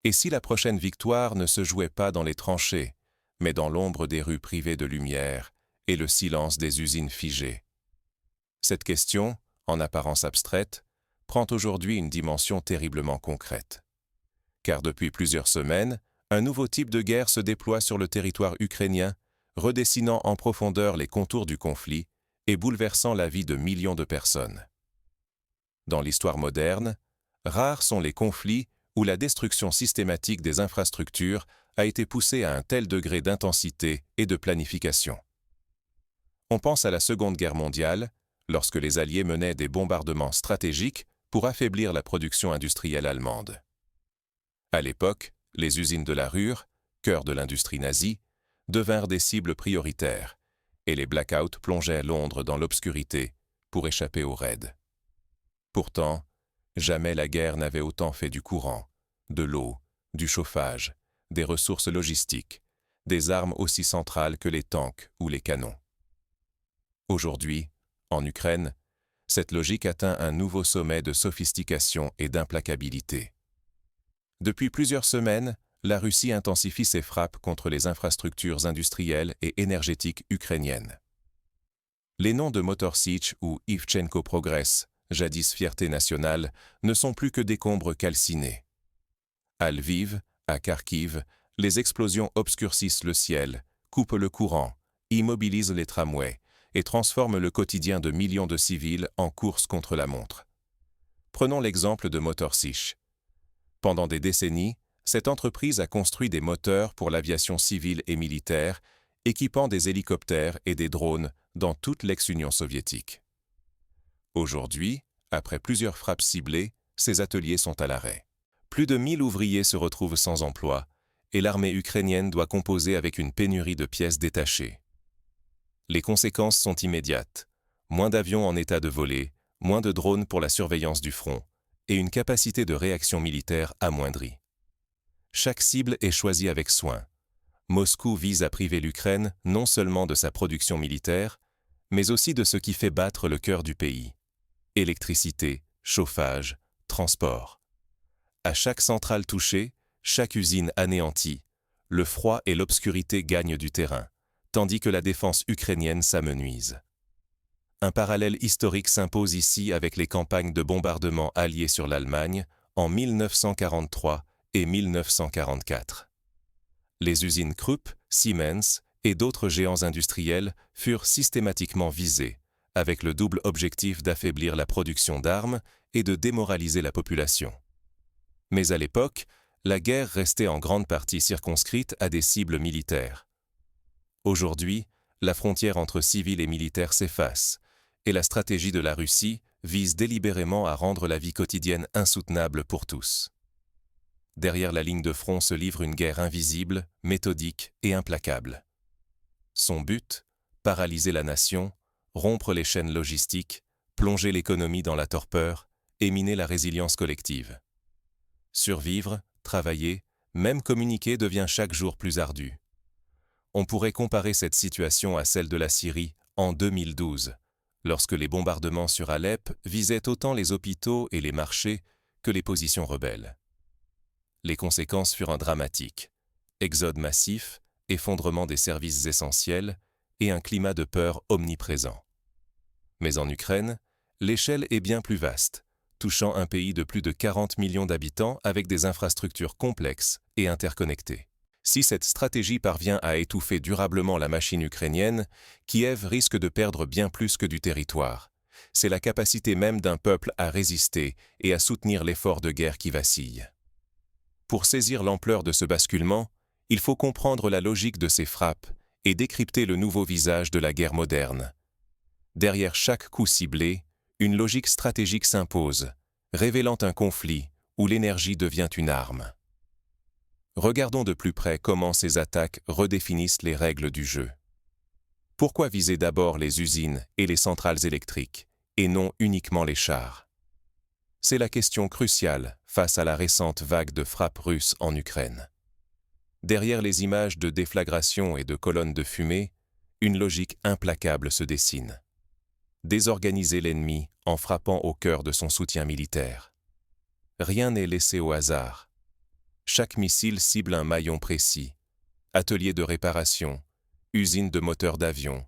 Et si la prochaine victoire ne se jouait pas dans les tranchées, mais dans l'ombre des rues privées de lumière et le silence des usines figées? Cette question, en apparence abstraite, prend aujourd'hui une dimension terriblement concrète. Car depuis plusieurs semaines, un nouveau type de guerre se déploie sur le territoire ukrainien, redessinant en profondeur les contours du conflit et bouleversant la vie de millions de personnes. Dans l'histoire moderne, rares sont les conflits où la destruction systématique des infrastructures a été poussée à un tel degré d'intensité et de planification. On pense à la Seconde Guerre mondiale, lorsque les Alliés menaient des bombardements stratégiques pour affaiblir la production industrielle allemande. À l'époque, les usines de la Ruhr, cœur de l'industrie nazie, devinrent des cibles prioritaires, et les blackouts plongeaient Londres dans l'obscurité pour échapper aux raids. Pourtant, jamais la guerre n'avait autant fait du courant, de l'eau, du chauffage, des ressources logistiques, des armes aussi centrales que les tanks ou les canons. Aujourd'hui, en Ukraine, cette logique atteint un nouveau sommet de sophistication et d'implacabilité. Depuis plusieurs semaines, la Russie intensifie ses frappes contre les infrastructures industrielles et énergétiques ukrainiennes. Les noms de Motor Sich ou Ivchenko Progress, jadis fierté nationale, ne sont plus que décombres calcinés. À Lviv, à Kharkiv, les explosions obscurcissent le ciel, coupent le courant, immobilisent les tramways et transforment le quotidien de millions de civils en course contre la montre. Prenons l'exemple de Motor Sich. Pendant des décennies, cette entreprise a construit des moteurs pour l'aviation civile et militaire, équipant des hélicoptères et des drones dans toute l'ex-Union soviétique. Aujourd'hui, après plusieurs frappes ciblées, ces ateliers sont à l'arrêt. Plus de 1000 ouvriers se retrouvent sans emploi, et l'armée ukrainienne doit composer avec une pénurie de pièces détachées. Les conséquences sont immédiates. Moins d'avions en état de voler, moins de drones pour la surveillance du front, et une capacité de réaction militaire amoindrie. Chaque cible est choisie avec soin. Moscou vise à priver l'Ukraine non seulement de sa production militaire, mais aussi de ce qui fait battre le cœur du pays. Électricité, chauffage, transport. À chaque centrale touchée, chaque usine anéantie, le froid et l'obscurité gagnent du terrain, tandis que la défense ukrainienne s'amenuise. Un parallèle historique s'impose ici avec les campagnes de bombardement alliées sur l'Allemagne en 1943 et 1944. Les usines Krupp, Siemens et d'autres géants industriels furent systématiquement visés, avec le double objectif d'affaiblir la production d'armes et de démoraliser la population. Mais à l'époque, la guerre restait en grande partie circonscrite à des cibles militaires. Aujourd'hui, la frontière entre civils et militaires s'efface, et la stratégie de la Russie vise délibérément à rendre la vie quotidienne insoutenable pour tous. Derrière la ligne de front se livre une guerre invisible, méthodique et implacable. Son but, paralyser la nation, rompre les chaînes logistiques, plonger l'économie dans la torpeur et miner la résilience collective. Survivre, travailler, même communiquer devient chaque jour plus ardu. On pourrait comparer cette situation à celle de la Syrie en 2012, lorsque les bombardements sur Alep visaient autant les hôpitaux et les marchés que les positions rebelles. Les conséquences furent dramatiques. Exode massif, effondrement des services essentiels et un climat de peur omniprésent. Mais en Ukraine, l'échelle est bien plus vaste, touchant un pays de plus de 40 millions d'habitants avec des infrastructures complexes et interconnectées. Si cette stratégie parvient à étouffer durablement la machine ukrainienne, Kiev risque de perdre bien plus que du territoire. C'est la capacité même d'un peuple à résister et à soutenir l'effort de guerre qui vacille. Pour saisir l'ampleur de ce basculement, il faut comprendre la logique de ces frappes et décrypter le nouveau visage de la guerre moderne. Derrière chaque coup ciblé, une logique stratégique s'impose, révélant un conflit où l'énergie devient une arme. Regardons de plus près comment ces attaques redéfinissent les règles du jeu. Pourquoi viser d'abord les usines et les centrales électriques, et non uniquement les chars? C'est la question cruciale face à la récente vague de frappes russes en Ukraine. Derrière les images de déflagration et de colonnes de fumée, une logique implacable se dessine. Désorganiser l'ennemi en frappant au cœur de son soutien militaire. Rien n'est laissé au hasard. Chaque missile cible un maillon précis. Atelier de réparation, usine de moteurs d'avion,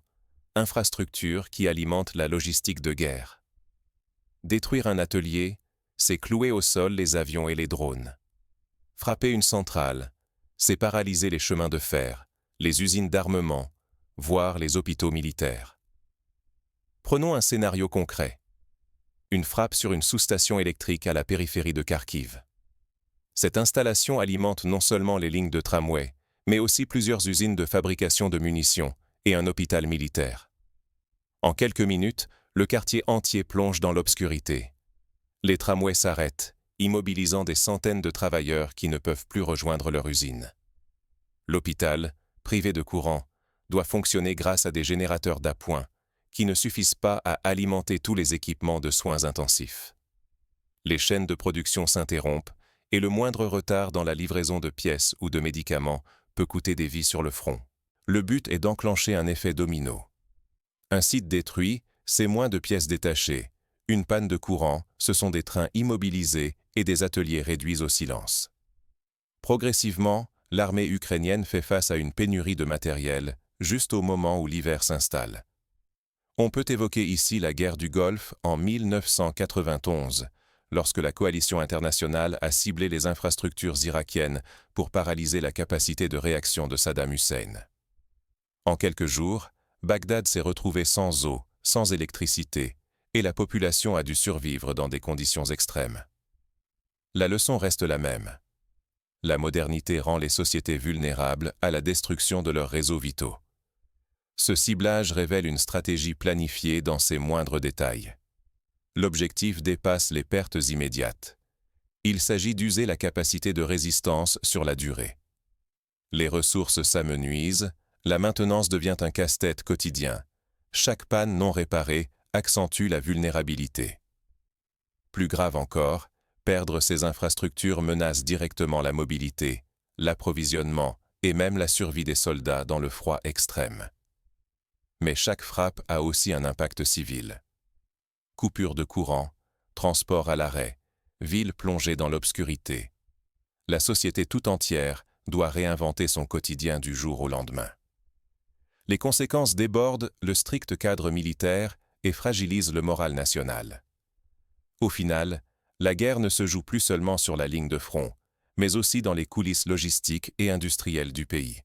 infrastructure qui alimente la logistique de guerre. Détruire un atelier, c'est clouer au sol les avions et les drones. Frapper une centrale, c'est paralyser les chemins de fer, les usines d'armement, voire les hôpitaux militaires. Prenons un scénario concret. Une frappe sur une sous-station électrique à la périphérie de Kharkiv. Cette installation alimente non seulement les lignes de tramway, mais aussi plusieurs usines de fabrication de munitions et un hôpital militaire. En quelques minutes, le quartier entier plonge dans l'obscurité. Les tramways s'arrêtent, immobilisant des centaines de travailleurs qui ne peuvent plus rejoindre leur usine. L'hôpital, privé de courant, doit fonctionner grâce à des générateurs d'appoint qui ne suffisent pas à alimenter tous les équipements de soins intensifs. Les chaînes de production s'interrompent et le moindre retard dans la livraison de pièces ou de médicaments peut coûter des vies sur le front. Le but est d'enclencher un effet domino. Un site détruit, c'est moins de pièces détachées. Une panne de courant, ce sont des trains immobilisés et des ateliers réduits au silence. Progressivement, l'armée ukrainienne fait face à une pénurie de matériel, juste au moment où l'hiver s'installe. On peut évoquer ici la guerre du Golfe en 1991, lorsque la coalition internationale a ciblé les infrastructures irakiennes pour paralyser la capacité de réaction de Saddam Hussein. En quelques jours, Bagdad s'est retrouvée sans eau, sans électricité, et la population a dû survivre dans des conditions extrêmes. La leçon reste la même. La modernité rend les sociétés vulnérables à la destruction de leurs réseaux vitaux. Ce ciblage révèle une stratégie planifiée dans ses moindres détails. L'objectif dépasse les pertes immédiates. Il s'agit d'user la capacité de résistance sur la durée. Les ressources s'amenuisent, la maintenance devient un casse-tête quotidien. Chaque panne non réparée accentue la vulnérabilité. Plus grave encore, perdre ces infrastructures menace directement la mobilité, l'approvisionnement et même la survie des soldats dans le froid extrême. Mais chaque frappe a aussi un impact civil. Coupure de courant, transport à l'arrêt, ville plongée dans l'obscurité. La société tout entière doit réinventer son quotidien du jour au lendemain. Les conséquences débordent le strict cadre militaire et fragilisent le moral national. Au final, la guerre ne se joue plus seulement sur la ligne de front, mais aussi dans les coulisses logistiques et industrielles du pays.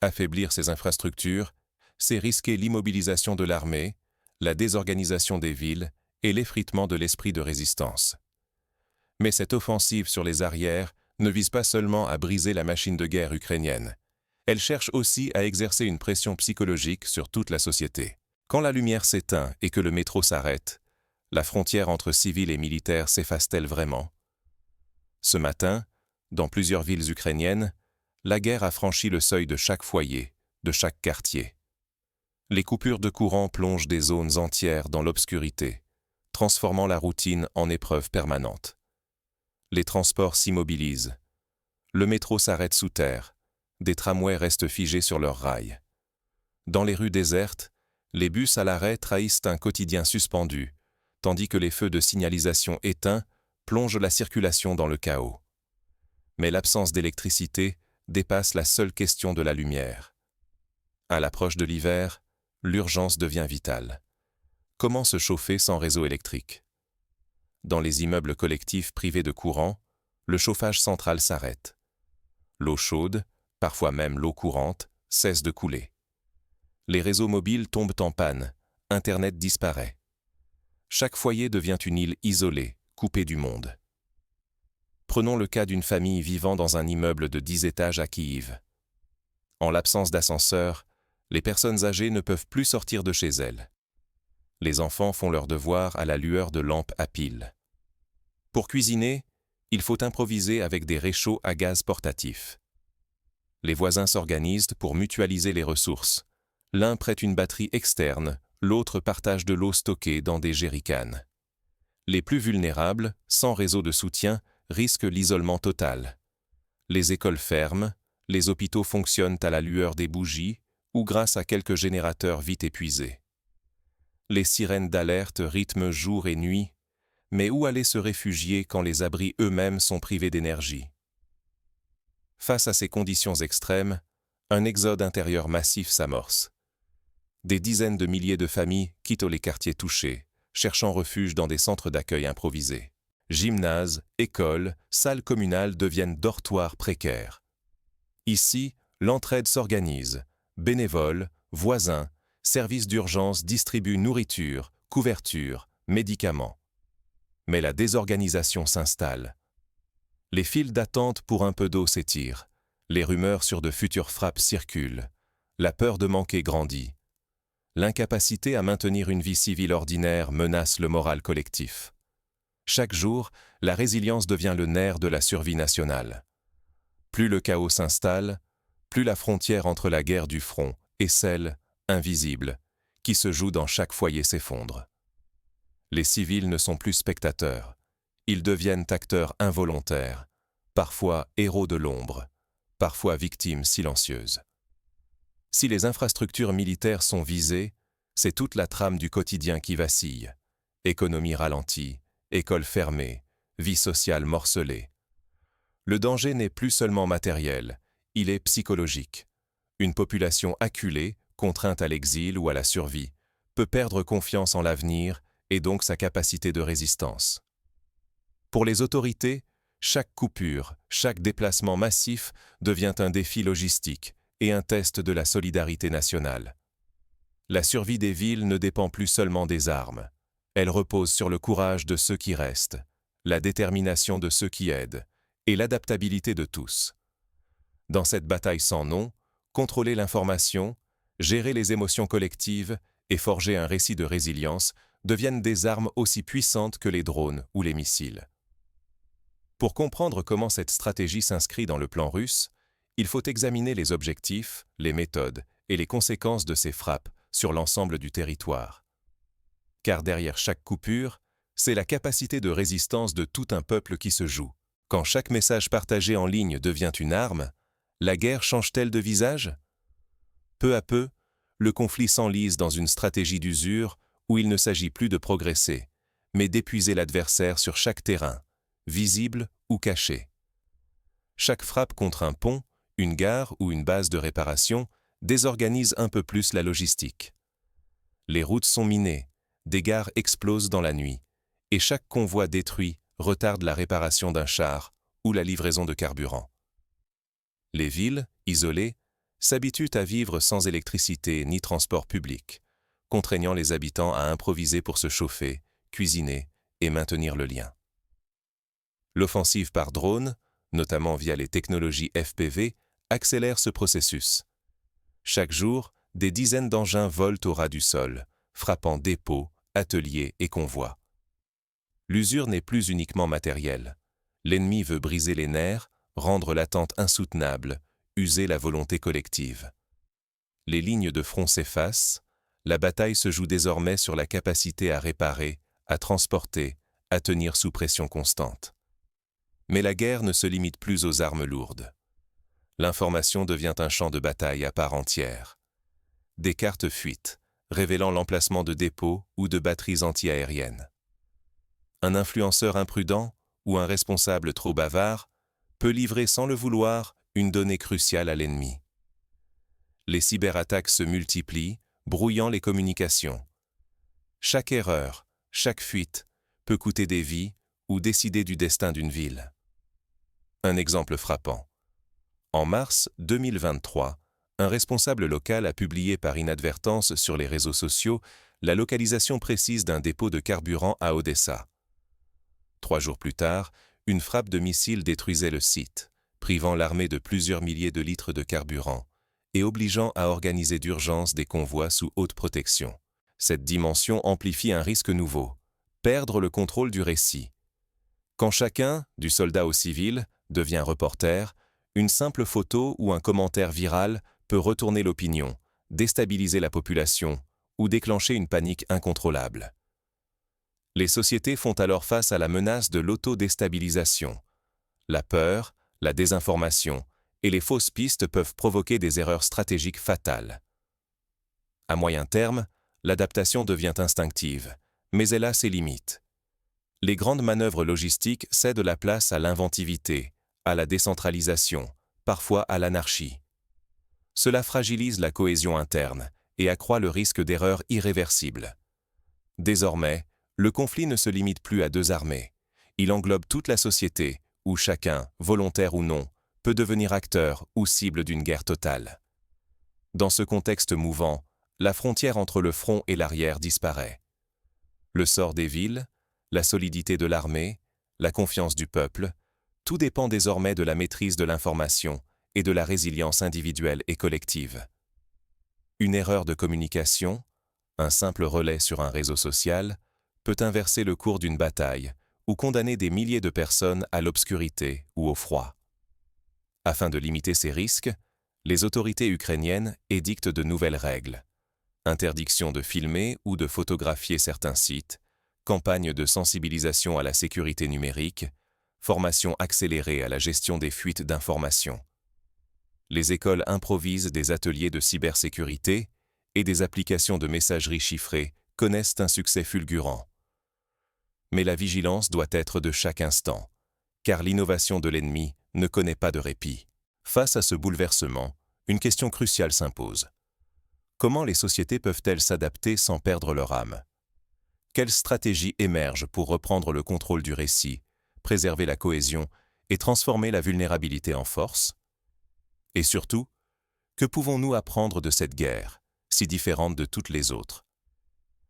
Affaiblir ces infrastructures, c'est risquer l'immobilisation de l'armée, la désorganisation des villes et l'effritement de l'esprit de résistance. Mais cette offensive sur les arrières ne vise pas seulement à briser la machine de guerre ukrainienne. Elle cherche aussi à exercer une pression psychologique sur toute la société. Quand la lumière s'éteint et que le métro s'arrête, la frontière entre civils et militaires s'efface-t-elle vraiment? Ce matin, dans plusieurs villes ukrainiennes, la guerre a franchi le seuil de chaque foyer, de chaque quartier. Les coupures de courant plongent des zones entières dans l'obscurité, transformant la routine en épreuve permanente. Les transports s'immobilisent. Le métro s'arrête sous terre. Des tramways restent figés sur leurs rails. Dans les rues désertes, les bus à l'arrêt trahissent un quotidien suspendu, tandis que les feux de signalisation éteints plongent la circulation dans le chaos. Mais l'absence d'électricité dépasse la seule question de la lumière. À l'approche de l'hiver, l'urgence devient vitale. Comment se chauffer sans réseau électrique? Dans les immeubles collectifs privés de courant, le chauffage central s'arrête. L'eau chaude, parfois même l'eau courante, cesse de couler. Les réseaux mobiles tombent en panne, Internet disparaît. Chaque foyer devient une île isolée, coupée du monde. Prenons le cas d'une famille vivant dans un immeuble de 10 étages à Kiev. En l'absence d'ascenseur, les personnes âgées ne peuvent plus sortir de chez elles. Les enfants font leurs devoirs à la lueur de lampes à piles. Pour cuisiner, il faut improviser avec des réchauds à gaz portatifs. Les voisins s'organisent pour mutualiser les ressources. L'un prête une batterie externe, l'autre partage de l'eau stockée dans des jerrycans. Les plus vulnérables, sans réseau de soutien, risquent l'isolement total. Les écoles ferment, les hôpitaux fonctionnent à la lueur des bougies ou grâce à quelques générateurs vite épuisés. Les sirènes d'alerte rythment jour et nuit, mais où aller se réfugier quand les abris eux-mêmes sont privés d'énergie? Face à ces conditions extrêmes, un exode intérieur massif s'amorce. Des dizaines de milliers de familles quittent les quartiers touchés, cherchant refuge dans des centres d'accueil improvisés. Gymnases, écoles, salles communales deviennent dortoirs précaires. Ici, l'entraide s'organise. Bénévoles, voisins, services d'urgence distribuent nourriture, couverture, médicaments. Mais la désorganisation s'installe. Les files d'attente pour un peu d'eau s'étirent. Les rumeurs sur de futures frappes circulent. La peur de manquer grandit. L'incapacité à maintenir une vie civile ordinaire menace le moral collectif. Chaque jour, la résilience devient le nerf de la survie nationale. Plus le chaos s'installe, plus la frontière entre la guerre du front et celle, invisible, qui se joue dans chaque foyer s'effondre. Les civils ne sont plus spectateurs. Ils deviennent acteurs involontaires, parfois héros de l'ombre, parfois victimes silencieuses. Si les infrastructures militaires sont visées, c'est toute la trame du quotidien qui vacille. Économie ralentie, écoles fermées, vie sociale morcelée. Le danger n'est plus seulement matériel, il est psychologique. Une population acculée, contrainte à l'exil ou à la survie, peut perdre confiance en l'avenir et donc sa capacité de résistance. Pour les autorités, chaque coupure, chaque déplacement massif devient un défi logistique et un test de la solidarité nationale. La survie des villes ne dépend plus seulement des armes. Elle repose sur le courage de ceux qui restent, la détermination de ceux qui aident et l'adaptabilité de tous. Dans cette bataille sans nom, contrôler l'information, gérer les émotions collectives et forger un récit de résilience deviennent des armes aussi puissantes que les drones ou les missiles. Pour comprendre comment cette stratégie s'inscrit dans le plan russe, il faut examiner les objectifs, les méthodes et les conséquences de ces frappes sur l'ensemble du territoire. Car derrière chaque coupure, c'est la capacité de résistance de tout un peuple qui se joue. Quand chaque message partagé en ligne devient une arme, la guerre change-t-elle de visage? Peu à peu, le conflit s'enlise dans une stratégie d'usure où il ne s'agit plus de progresser, mais d'épuiser l'adversaire sur chaque terrain, visible ou caché. Chaque frappe contre un pont, une gare ou une base de réparation désorganise un peu plus la logistique. Les routes sont minées, des gares explosent dans la nuit, et chaque convoi détruit retarde la réparation d'un char ou la livraison de carburant. Les villes, isolées, s'habituent à vivre sans électricité ni transport public, contraignant les habitants à improviser pour se chauffer, cuisiner et maintenir le lien. L'offensive par drone, notamment via les technologies FPV, accélère ce processus. Chaque jour, des dizaines d'engins volent au ras du sol, frappant dépôts, ateliers et convois. L'usure n'est plus uniquement matérielle. L'ennemi veut briser les nerfs, rendre l'attente insoutenable, user la volonté collective. Les lignes de front s'effacent, la bataille se joue désormais sur la capacité à réparer, à transporter, à tenir sous pression constante. Mais la guerre ne se limite plus aux armes lourdes. L'information devient un champ de bataille à part entière. Des cartes fuitent, révélant l'emplacement de dépôts ou de batteries anti-aériennes. Un influenceur imprudent ou un responsable trop bavard peut livrer sans le vouloir une donnée cruciale à l'ennemi. Les cyberattaques se multiplient, brouillant les communications. Chaque erreur, chaque fuite peut coûter des vies ou décider du destin d'une ville. Un exemple frappant. En mars 2023, un responsable local a publié par inadvertance sur les réseaux sociaux la localisation précise d'un dépôt de carburant à Odessa. 3 jours plus tard, une frappe de missile détruisait le site, privant l'armée de plusieurs milliers de litres de carburant et obligeant à organiser d'urgence des convois sous haute protection. Cette dimension amplifie un risque nouveau, perdre le contrôle du récit. Quand chacun, du soldat au civil, devient reporter, une simple photo ou un commentaire viral peut retourner l'opinion, déstabiliser la population ou déclencher une panique incontrôlable. Les sociétés font alors face à la menace de l'autodéstabilisation. La peur, la désinformation et les fausses pistes peuvent provoquer des erreurs stratégiques fatales. À moyen terme, l'adaptation devient instinctive, mais elle a ses limites. Les grandes manœuvres logistiques cèdent la place à l'inventivité, à la décentralisation, parfois à l'anarchie. Cela fragilise la cohésion interne et accroît le risque d'erreurs irréversibles. Désormais, le conflit ne se limite plus à deux armées. Il englobe toute la société, où chacun, volontaire ou non, peut devenir acteur ou cible d'une guerre totale. Dans ce contexte mouvant, la frontière entre le front et l'arrière disparaît. Le sort des villes, la solidité de l'armée, la confiance du peuple, tout dépend désormais de la maîtrise de l'information et de la résilience individuelle et collective. Une erreur de communication, un simple relais sur un réseau social, peut inverser le cours d'une bataille ou condamner des milliers de personnes à l'obscurité ou au froid. Afin de limiter ces risques, les autorités ukrainiennes édictent de nouvelles règles. Interdiction de filmer ou de photographier certains sites, campagne de sensibilisation à la sécurité numérique, formation accélérée à la gestion des fuites d'informations. Les écoles improvisent des ateliers de cybersécurité et des applications de messagerie chiffrée connaissent un succès fulgurant. Mais la vigilance doit être de chaque instant, car l'innovation de l'ennemi ne connaît pas de répit. Face à ce bouleversement, une question cruciale s'impose. Comment les sociétés peuvent-elles s'adapter sans perdre leur âme? Quelles stratégies émergent pour reprendre le contrôle du récit, préserver la cohésion et transformer la vulnérabilité en force? Et surtout, que pouvons-nous apprendre de cette guerre, si différente de toutes les autres?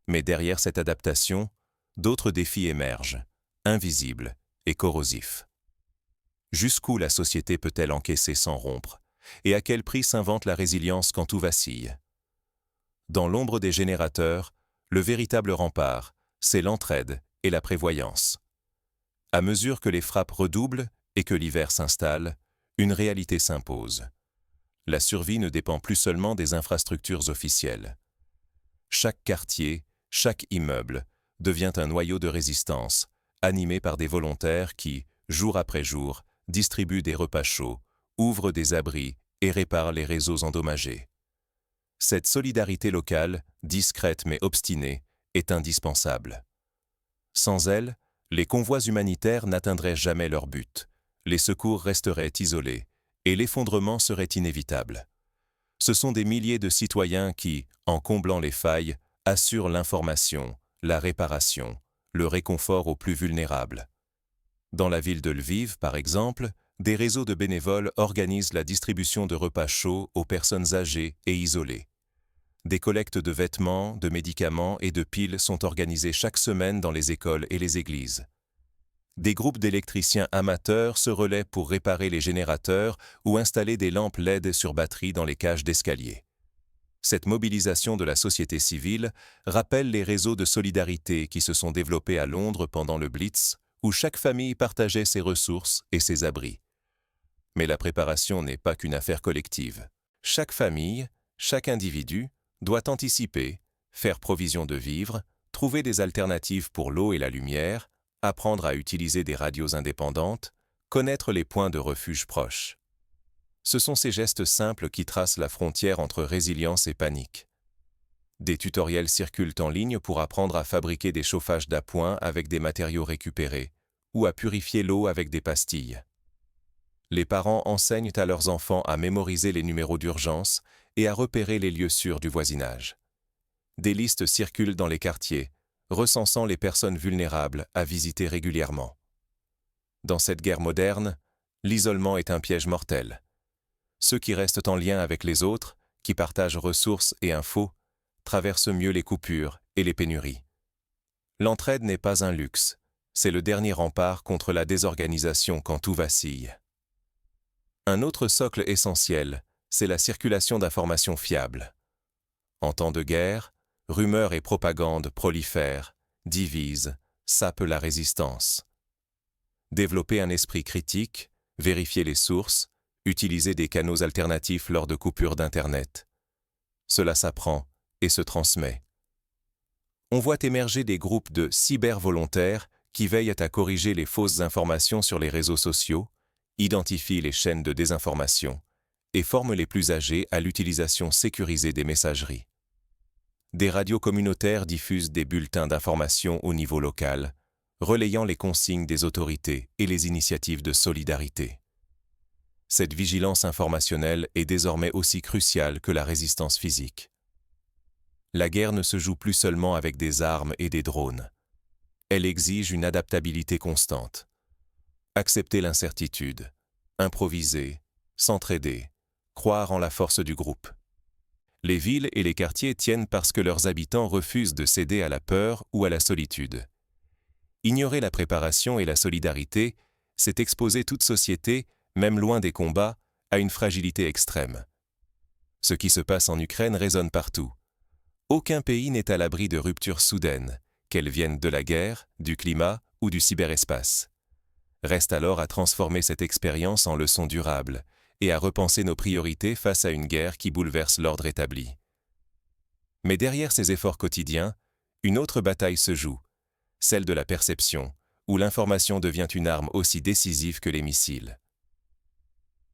Mais derrière cette adaptation, d'autres défis émergent, invisibles et corrosifs. Jusqu'où la société peut-elle encaisser sans rompre? Et à quel prix s'invente la résilience quand tout vacille? Dans l'ombre des générateurs, le véritable rempart, c'est l'entraide et la prévoyance. À mesure que les frappes redoublent et que l'hiver s'installe, une réalité s'impose. La survie ne dépend plus seulement des infrastructures officielles. Chaque quartier, chaque immeuble, devient un noyau de résistance, animé par des volontaires qui, jour après jour, distribuent des repas chauds, ouvrent des abris et réparent les réseaux endommagés. Cette solidarité locale, discrète mais obstinée, est indispensable. Sans elle, les convois humanitaires n'atteindraient jamais leur but, les secours resteraient isolés et l'effondrement serait inévitable. Ce sont des milliers de citoyens qui, en comblant les failles, assurent l'information, la réparation, le réconfort aux plus vulnérables. Dans la ville de Lviv, par exemple, des réseaux de bénévoles organisent la distribution de repas chauds aux personnes âgées et isolées. Des collectes de vêtements, de médicaments et de piles sont organisées chaque semaine dans les écoles et les églises. Des groupes d'électriciens amateurs se relaient pour réparer les générateurs ou installer des lampes LED sur batterie dans les cages d'escalier. Cette mobilisation de la société civile rappelle les réseaux de solidarité qui se sont développés à Londres pendant le Blitz, où chaque famille partageait ses ressources et ses abris. Mais la préparation n'est pas qu'une affaire collective. Chaque famille, chaque individu, doit anticiper, faire provision de vivres, trouver des alternatives pour l'eau et la lumière, apprendre à utiliser des radios indépendantes, connaître les points de refuge proches. Ce sont ces gestes simples qui tracent la frontière entre résilience et panique. Des tutoriels circulent en ligne pour apprendre à fabriquer des chauffages d'appoint avec des matériaux récupérés ou à purifier l'eau avec des pastilles. Les parents enseignent à leurs enfants à mémoriser les numéros d'urgence et à repérer les lieux sûrs du voisinage. Des listes circulent dans les quartiers, recensant les personnes vulnérables à visiter régulièrement. Dans cette guerre moderne, l'isolement est un piège mortel. Ceux qui restent en lien avec les autres, qui partagent ressources et infos, traversent mieux les coupures et les pénuries. L'entraide n'est pas un luxe, c'est le dernier rempart contre la désorganisation quand tout vacille. Un autre socle essentiel, c'est la circulation d'informations fiables. En temps de guerre, rumeurs et propagande prolifèrent, divisent, sapent la résistance. Développer un esprit critique, vérifier les sources, utiliser des canaux alternatifs lors de coupures d'Internet. Cela s'apprend et se transmet. On voit émerger des groupes de cybervolontaires qui veillent à corriger les fausses informations sur les réseaux sociaux, identifient les chaînes de désinformation et forment les plus âgés à l'utilisation sécurisée des messageries. Des radios communautaires diffusent des bulletins d'information au niveau local, relayant les consignes des autorités et les initiatives de solidarité. Cette vigilance informationnelle est désormais aussi cruciale que la résistance physique. La guerre ne se joue plus seulement avec des armes et des drones. Elle exige une adaptabilité constante. Accepter l'incertitude, improviser, s'entraider, croire en la force du groupe. Les villes et les quartiers tiennent parce que leurs habitants refusent de céder à la peur ou à la solitude. Ignorer la préparation et la solidarité, c'est exposer toute société, même loin des combats, à une fragilité extrême. Ce qui se passe en Ukraine résonne partout. Aucun pays n'est à l'abri de ruptures soudaines, qu'elles viennent de la guerre, du climat ou du cyberespace. Reste alors à transformer cette expérience en leçon durable et à repenser nos priorités face à une guerre qui bouleverse l'ordre établi. Mais derrière ces efforts quotidiens, une autre bataille se joue, celle de la perception, où l'information devient une arme aussi décisive que les missiles.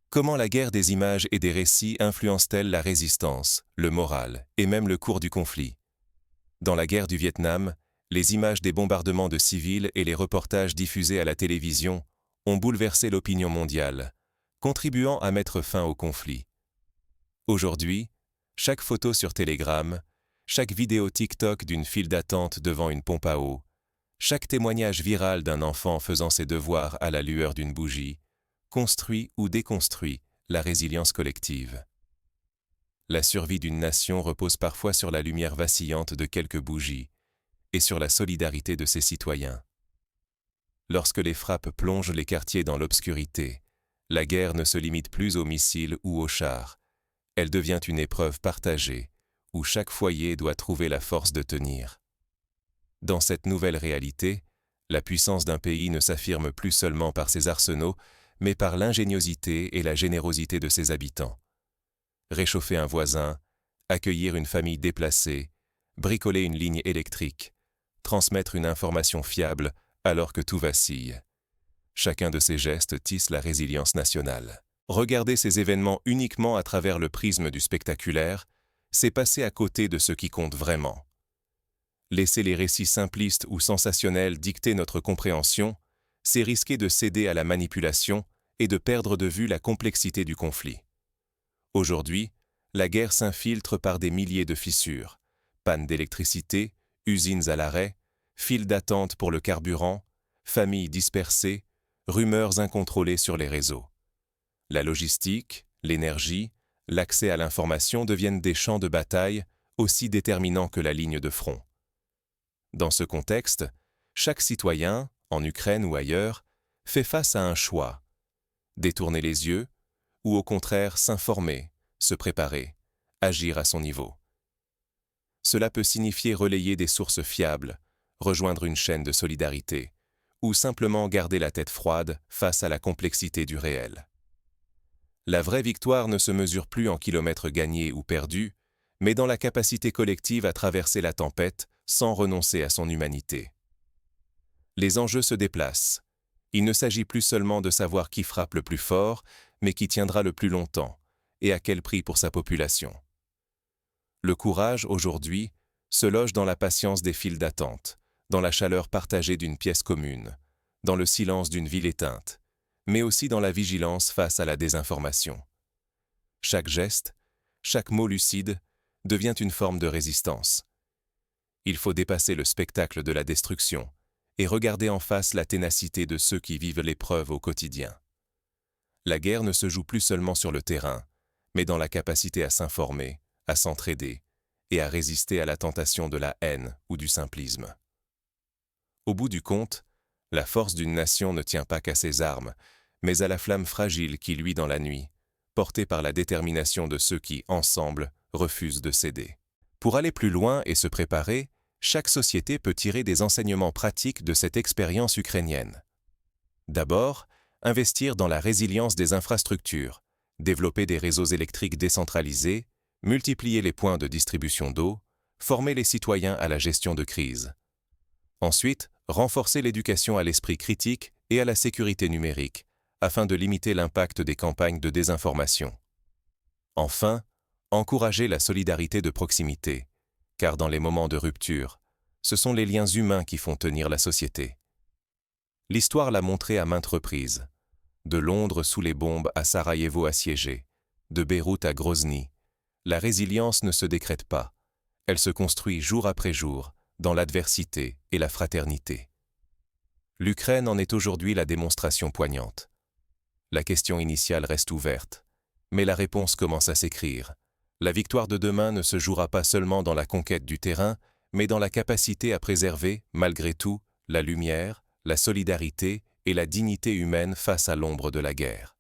Comment la guerre des images et des récits influence-t-elle la résistance, le moral et même le cours du conflit? Dans la guerre du Vietnam, les images des bombardements de civils et les reportages diffusés à la télévision ont bouleversé l'opinion mondiale, contribuant à mettre fin au conflit. Aujourd'hui, chaque photo sur Telegram, chaque vidéo TikTok d'une file d'attente devant une pompe à eau, chaque témoignage viral d'un enfant faisant ses devoirs à la lueur d'une bougie, construit ou déconstruit la résilience collective. La survie d'une nation repose parfois sur la lumière vacillante de quelques bougies et sur la solidarité de ses citoyens. Lorsque les frappes plongent les quartiers dans l'obscurité, la guerre ne se limite plus aux missiles ou aux chars. Elle devient une épreuve partagée, où chaque foyer doit trouver la force de tenir. Dans cette nouvelle réalité, la puissance d'un pays ne s'affirme plus seulement par ses arsenaux, mais par l'ingéniosité et la générosité de ses habitants. Réchauffer un voisin, accueillir une famille déplacée, bricoler une ligne électrique, transmettre une information fiable alors que tout vacille. Chacun de ces gestes tisse la résilience nationale. Regarder ces événements uniquement à travers le prisme du spectaculaire, c'est passer à côté de ce qui compte vraiment. Laisser les récits simplistes ou sensationnels dicter notre compréhension, c'est risquer de céder à la manipulation et de perdre de vue la complexité du conflit. Aujourd'hui, la guerre s'infiltre par des milliers de fissures, pannes d'électricité, usines à l'arrêt, files d'attente pour le carburant, familles dispersées, rumeurs incontrôlées sur les réseaux. La logistique, l'énergie, l'accès à l'information deviennent des champs de bataille aussi déterminants que la ligne de front. Dans ce contexte, chaque citoyen, en Ukraine ou ailleurs, fait face à un choix. Détourner les yeux, ou au contraire s'informer, se préparer, agir à son niveau. Cela peut signifier relayer des sources fiables, rejoindre une chaîne de solidarité, ou simplement garder la tête froide face à la complexité du réel. La vraie victoire ne se mesure plus en kilomètres gagnés ou perdus, mais dans la capacité collective à traverser la tempête sans renoncer à son humanité. Les enjeux se déplacent. Il ne s'agit plus seulement de savoir qui frappe le plus fort, mais qui tiendra le plus longtemps, et à quel prix pour sa population. Le courage, aujourd'hui, se loge dans la patience des files d'attente, dans la chaleur partagée d'une pièce commune, dans le silence d'une ville éteinte, mais aussi dans la vigilance face à la désinformation. Chaque geste, chaque mot lucide, devient une forme de résistance. Il faut dépasser le spectacle de la destruction et regarder en face la ténacité de ceux qui vivent l'épreuve au quotidien. La guerre ne se joue plus seulement sur le terrain, mais dans la capacité à s'informer, à s'entraider et à résister à la tentation de la haine ou du simplisme. Au bout du compte, la force d'une nation ne tient pas qu'à ses armes, mais à la flamme fragile qui luit dans la nuit, portée par la détermination de ceux qui, ensemble, refusent de céder. Pour aller plus loin et se préparer, chaque société peut tirer des enseignements pratiques de cette expérience ukrainienne. D'abord, investir dans la résilience des infrastructures, développer des réseaux électriques décentralisés, multiplier les points de distribution d'eau, former les citoyens à la gestion de crise. Ensuite, renforcer l'éducation à l'esprit critique et à la sécurité numérique, afin de limiter l'impact des campagnes de désinformation. Enfin, encourager la solidarité de proximité, car dans les moments de rupture, ce sont les liens humains qui font tenir la société. L'histoire l'a montré à maintes reprises. De Londres sous les bombes à Sarajevo assiégé, de Beyrouth à Grozny, la résilience ne se décrète pas. Elle se construit jour après jour, dans l'adversité et la fraternité. L'Ukraine en est aujourd'hui la démonstration poignante. La question initiale reste ouverte, mais la réponse commence à s'écrire. La victoire de demain ne se jouera pas seulement dans la conquête du terrain, mais dans la capacité à préserver, malgré tout, la lumière, la solidarité et la dignité humaine face à l'ombre de la guerre.